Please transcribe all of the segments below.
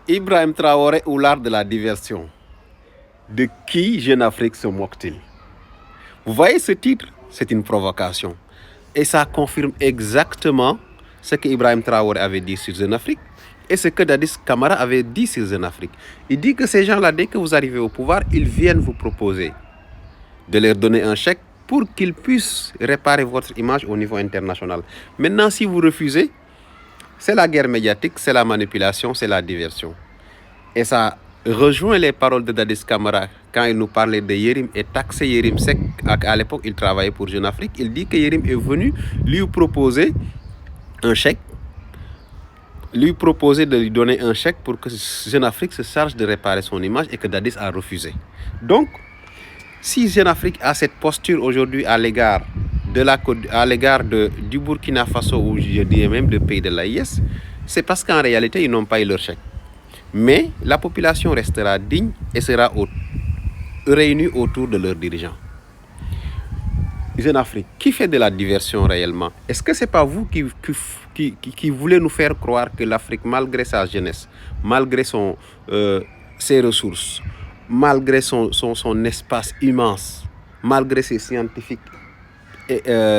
Ibrahim Traoré ou l'art de la diversion. De qui Jeune Afrique se moque-t-il? Vous voyez ce titre? C'est une provocation. Et ça confirme exactement ce que Ibrahim Traoré avait dit sur Jeune Afrique et ce que Dadis Camara avait dit sur Jeune Afrique. Il dit que ces gens-là, dès que vous arrivez au pouvoir, ils viennent vous proposer de leur donner un chèque pour qu'ils puissent réparer votre image au niveau international. Maintenant, si vous refusez, c'est la guerre médiatique, c'est la manipulation, c'est la diversion. Et ça rejoint les paroles de Dadis Camara quand il nous parlait de Yérim et taxé Yérim Seck. À l'époque, il travaillait pour Jeune Afrique. Il dit que Yérim est venu lui proposer un chèque, lui proposer de lui donner un chèque pour que Jeune Afrique se charge de réparer son image et que Dadis a refusé. Donc, si Jeune Afrique a cette posture aujourd'hui à l'égard du Burkina Faso ou je dirais même du pays de l'AIS, c'est parce qu'en réalité, ils n'ont pas eu leur chèque. Mais la population restera digne et sera réunie autour de leurs dirigeants. Jeune Afrique, qui fait de la diversion réellement? Est-ce que ce n'est pas vous qui voulez nous faire croire que l'Afrique, malgré sa jeunesse, malgré ses ressources, malgré son espace immense, malgré ses scientifiques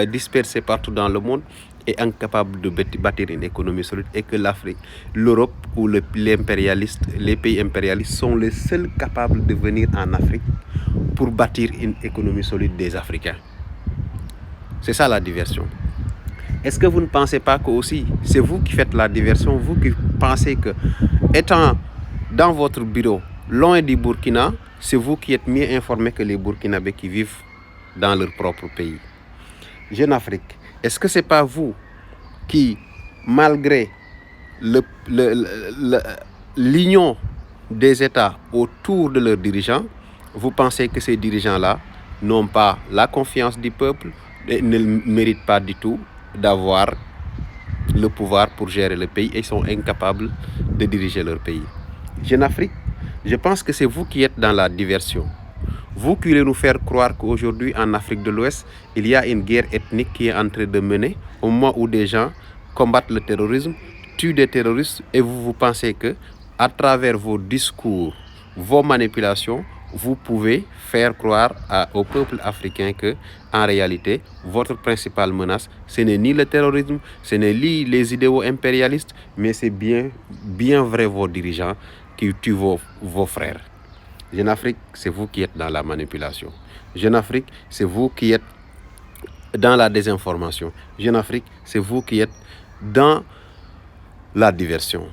dispersés partout dans le monde, est incapable de bâtir une économie solide et que l'Afrique, l'Europe ou les pays impérialistes sont les seuls capables de venir en Afrique pour bâtir une économie solide des Africains? C'est ça la diversion. Est-ce que vous ne pensez pas que aussi c'est vous qui faites la diversion, vous qui pensez que étant dans votre bureau loin du Burkina, c'est vous qui êtes mieux informé que les Burkinabés qui vivent dans leur propre pays? Jeune Afrique, est-ce que ce n'est pas vous qui, malgré l'union des États autour de leurs dirigeants, vous pensez que ces dirigeants-là n'ont pas la confiance du peuple et ne méritent pas du tout d'avoir le pouvoir pour gérer le pays et sont incapables de diriger leur pays? Jeune Afrique, je pense que c'est vous qui êtes dans la diversion. Vous qui voulez nous faire croire qu'aujourd'hui en Afrique de l'Ouest, il y a une guerre ethnique qui est en train de mener au moment où des gens combattent le terrorisme, tuent des terroristes et vous pensez que à travers vos discours, vos manipulations, vous pouvez faire croire au peuple africain que, en réalité, votre principale menace, ce n'est ni le terrorisme, ce n'est ni les idéaux impérialistes, mais c'est bien vrai vos dirigeants qui tuent vos frères. Jeune Afrique, c'est vous qui êtes dans la manipulation. Jeune Afrique, c'est vous qui êtes dans la désinformation. Jeune Afrique, c'est vous qui êtes dans la diversion.